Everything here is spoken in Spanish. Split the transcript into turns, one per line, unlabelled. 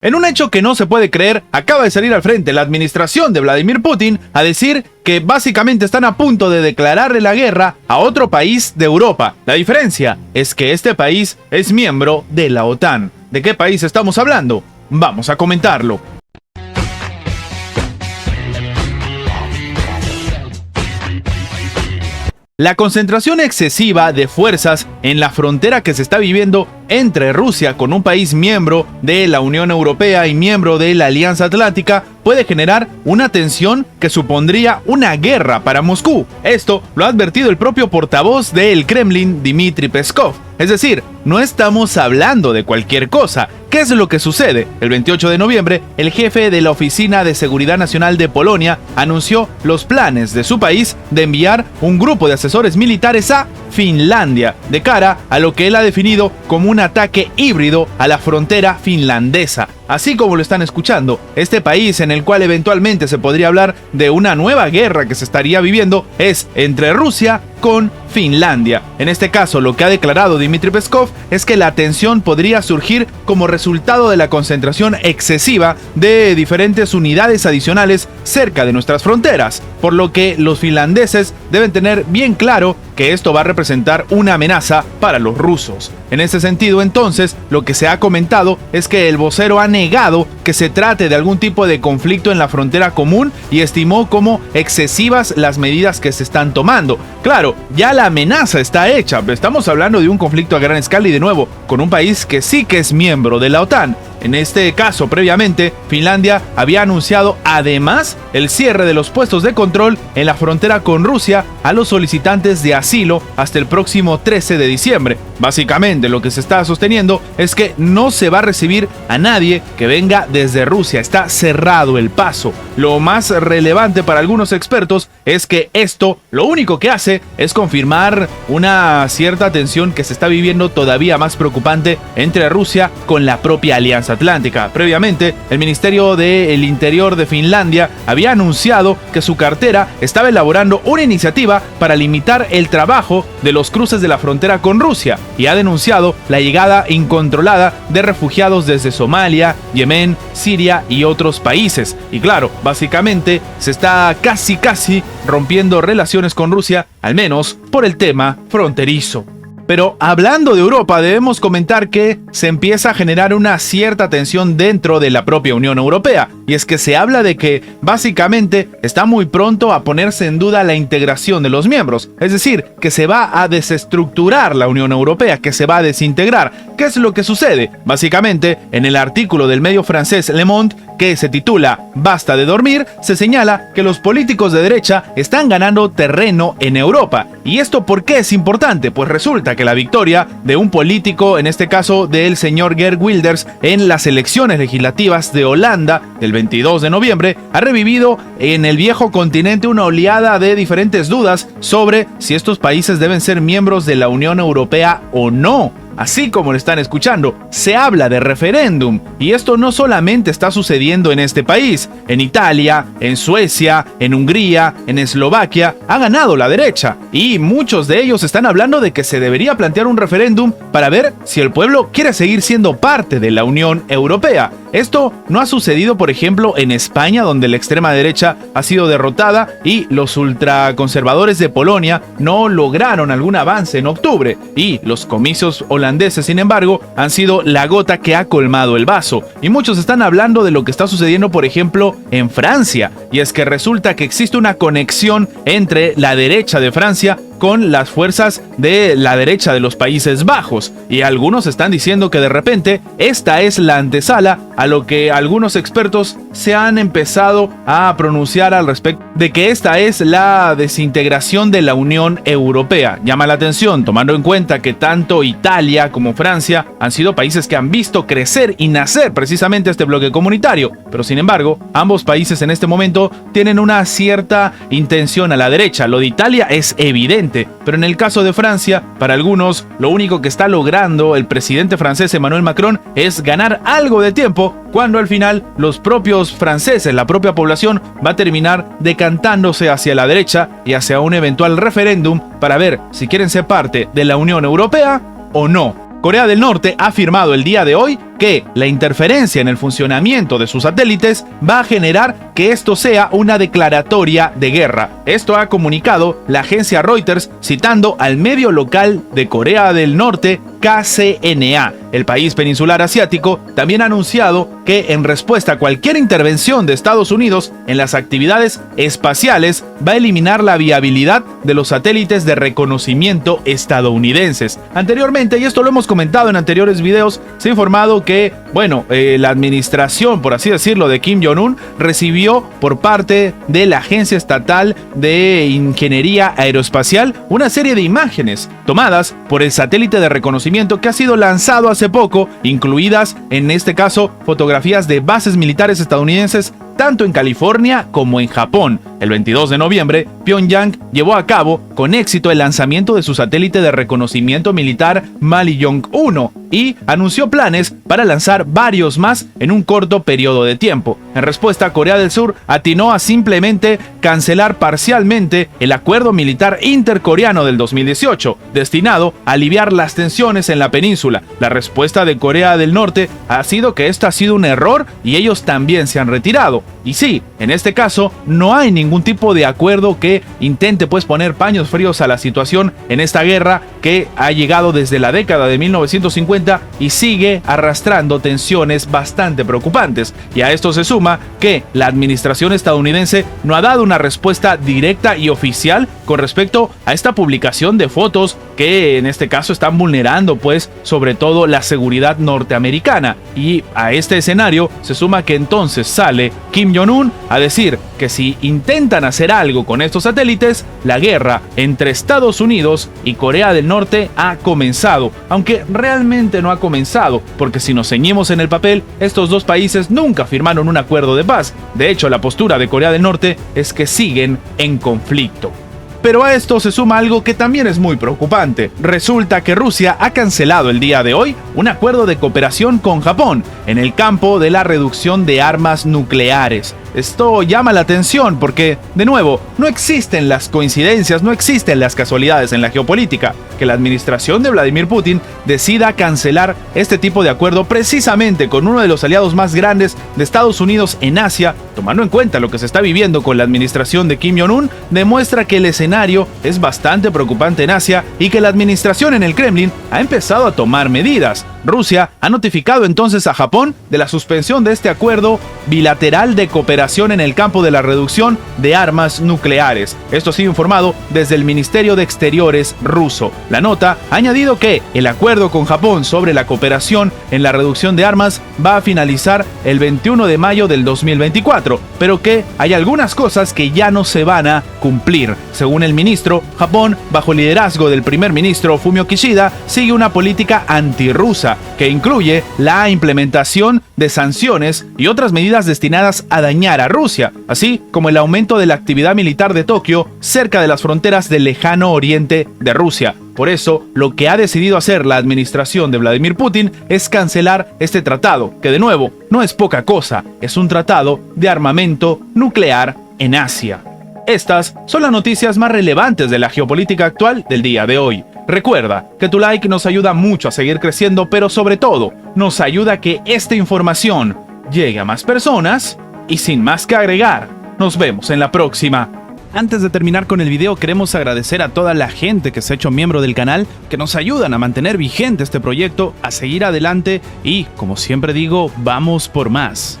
En un hecho que no se puede creer, acaba de salir al frente la administración de Vladimir Putin a decir que básicamente están a punto de declararle la guerra a otro país de Europa. La diferencia es que este país es miembro de la OTAN. ¿De qué país estamos hablando? Vamos a comentarlo. La concentración excesiva de fuerzas en la frontera que se está viviendo entre Rusia con un país miembro de la Unión Europea y miembro de la Alianza Atlántica puede generar una tensión que supondría una guerra para Moscú. Esto lo ha advertido el propio portavoz del Kremlin, Dmitry Peskov. Es decir, no estamos hablando de cualquier cosa. ¿Qué es lo que sucede? El 28 de noviembre, el jefe de la Oficina de Seguridad Nacional de Polonia anunció los planes de su país de enviar un grupo de asesores militares a Finlandia, de cara a lo que él ha definido como un ataque híbrido a la frontera finlandesa. Así como lo están escuchando, este país en el cual eventualmente se podría hablar de una nueva guerra que se estaría viviendo es entre Rusia con Finlandia. En este caso, lo que ha declarado Dmitry Peskov es que la tensión podría surgir como resultado de la concentración excesiva de diferentes unidades adicionales cerca de nuestras fronteras, por lo que los finlandeses deben tener bien claro que esto va a representar una amenaza para los rusos. En ese sentido, entonces, lo que se ha comentado es que el vocero ha negado que se trate de algún tipo de conflicto en la frontera común y estimó como excesivas las medidas que se están tomando. Claro, ya la amenaza está hecha, estamos hablando de un conflicto a gran escala y de nuevo, con un país que sí que es miembro de la OTAN. En este caso, previamente, Finlandia había anunciado además el cierre de los puestos de control en la frontera con Rusia a los solicitantes de asilo hasta el próximo 13 de diciembre. Básicamente, lo que se está sosteniendo es que no se va a recibir a nadie que venga desde Rusia. Está cerrado el paso. Lo más relevante para algunos expertos es que esto lo único que hace es confirmar una cierta tensión que se está viviendo todavía más preocupante entre Rusia con la propia Alianza Atlántica. Previamente, el Ministerio del Interior de Finlandia había anunciado que su cartera estaba elaborando una iniciativa para limitar el trabajo de los cruces de la frontera con Rusia y ha denunciado la llegada incontrolada de refugiados desde Somalia, Yemen, Siria y otros países. Y claro, básicamente se está casi rompiendo relaciones con Rusia, al menos por el tema fronterizo. Pero hablando de Europa, debemos comentar que se empieza a generar una cierta tensión dentro de la propia Unión Europea. Y es que se habla de que básicamente está muy pronto a ponerse en duda la integración de los miembros. Es decir, que se va a desestructurar la Unión Europea, que se va a desintegrar. ¿Qué es lo que sucede? Básicamente, en el artículo del medio francés Le Monde, que se titula Basta de dormir, se señala que los políticos de derecha están ganando terreno en Europa. ¿Y esto por qué es importante? Pues resulta que la victoria de un político, en este caso del señor Geert Wilders, en las elecciones legislativas de Holanda del 22 de noviembre, ha revivido en el viejo continente una oleada de diferentes dudas sobre si estos países deben ser miembros de la Unión Europea o no. Así como lo están escuchando, se habla de referéndum, y esto no solamente está sucediendo en este país. En Italia, en Suecia, en Hungría, en Eslovaquia, ha ganado la derecha, y muchos de ellos están hablando de que se debería plantear un referéndum para ver si el pueblo quiere seguir siendo parte de la Unión Europea. Esto no ha sucedido, por ejemplo, en España, donde la extrema derecha ha sido derrotada y los ultraconservadores de Polonia no lograron algún avance en octubre, y los comicios holandeses, sin embargo, han sido la gota que ha colmado el vaso. Y muchos están hablando de lo que está sucediendo, por ejemplo, en Francia, y es que resulta que existe una conexión entre la derecha de Francia con las fuerzas de la derecha de los Países Bajos, y algunos están diciendo que de repente esta es la antesala a lo que algunos expertos se han empezado a pronunciar al respecto de que esta es la desintegración de la Unión Europea. Llama la atención tomando en cuenta que tanto Italia como Francia han sido países que han visto crecer y nacer precisamente este bloque comunitario, pero sin embargo ambos países en este momento tienen una cierta intención a la derecha. Lo de Italia es evidente, pero en el caso de Francia, para algunos, lo único que está logrando el presidente francés Emmanuel Macron es ganar algo de tiempo, cuando al final los propios franceses, la propia población, va a terminar decantándose hacia la derecha y hacia un eventual referéndum para ver si quieren ser parte de la Unión Europea o no. Corea del Norte ha afirmado el día de hoy que la interferencia en el funcionamiento de sus satélites va a generar que esto sea una declaratoria de guerra. Esto ha comunicado la agencia Reuters citando al medio local de Corea del Norte, KCNA. El país peninsular asiático también ha anunciado que en respuesta a cualquier intervención de Estados Unidos en las actividades espaciales va a eliminar la viabilidad de los satélites de reconocimiento estadounidenses. Anteriormente, y esto lo hemos comentado en anteriores videos, se ha informado que, la administración, por así decirlo, de Kim Jong-un recibió por parte de la Agencia Estatal de Ingeniería Aeroespacial una serie de imágenes tomadas por el satélite de reconocimiento que ha sido lanzado hace poco, incluidas en este caso fotografías de bases militares estadounidenses tanto en California como en Japón. El 22 de noviembre, Pyongyang llevó a cabo con éxito el lanzamiento de su satélite de reconocimiento militar Manlyong-1 y anunció planes para lanzar varios más en un corto periodo de tiempo. En respuesta, Corea del Sur atinó a simplemente cancelar parcialmente el acuerdo militar intercoreano del 2018, destinado a aliviar las tensiones en la península. La respuesta de Corea del Norte ha sido que esto ha sido un error y ellos también se han retirado. Y sí, en este caso no hay ningún tipo de acuerdo que intente poner paños fríos a la situación en esta guerra que ha llegado desde la década de 1950 y sigue arrastrando tensiones bastante preocupantes. Y a esto se suma que la administración estadounidense no ha dado una respuesta directa y oficial con respecto a esta publicación de fotos que en este caso están vulnerando sobre todo la seguridad norteamericana. Y a este escenario se suma que entonces sale Kim Jong-un a decir que si intentan hacer algo con estos satélites, la guerra entre Estados Unidos y Corea del Norte ha comenzado, aunque realmente no ha comenzado, porque si nos ceñimos en el papel, estos dos países nunca firmaron un acuerdo de paz. De hecho, la postura de Corea del Norte es que siguen en conflicto. Pero a esto se suma algo que también es muy preocupante. Resulta que Rusia ha cancelado el día de hoy un acuerdo de cooperación con Japón en el campo de la reducción de armas nucleares. Esto llama la atención porque, de nuevo, no existen las coincidencias, no existen las casualidades en la geopolítica. Que la administración de Vladimir Putin decida cancelar este tipo de acuerdo precisamente con uno de los aliados más grandes de Estados Unidos en Asia, tomando en cuenta lo que se está viviendo con la administración de Kim Jong-un, demuestra que el escenario es bastante preocupante en Asia y que la administración en el Kremlin ha empezado a tomar medidas. Rusia ha notificado entonces a Japón de la suspensión de este acuerdo bilateral de cooperación en el campo de la reducción de armas nucleares. Esto ha sido informado desde el Ministerio de Exteriores ruso. La nota ha añadido que el acuerdo con Japón sobre la cooperación en la reducción de armas va a finalizar el 21 de mayo del 2024, pero que hay algunas cosas que ya no se van a cumplir. Según el ministro, Japón, bajo el liderazgo del primer ministro Fumio Kishida, sigue una política antirrusa que incluye la implementación de sanciones y otras medidas destinadas a dañar a Rusia, así como el aumento de la actividad militar de Tokio cerca de las fronteras del lejano oriente de Rusia. Por eso, lo que ha decidido hacer la administración de Vladimir Putin es cancelar este tratado, que de nuevo, no es poca cosa, es un tratado de armamento nuclear en Asia. Estas son las noticias más relevantes de la geopolítica actual del día de hoy. Recuerda que tu like nos ayuda mucho a seguir creciendo, pero sobre todo, nos ayuda a que esta información llegue a más personas. Y sin más que agregar, nos vemos en la próxima. Antes de terminar con el video, queremos agradecer a toda la gente que se ha hecho miembro del canal, que nos ayudan a mantener vigente este proyecto, a seguir adelante y, como siempre digo, vamos por más.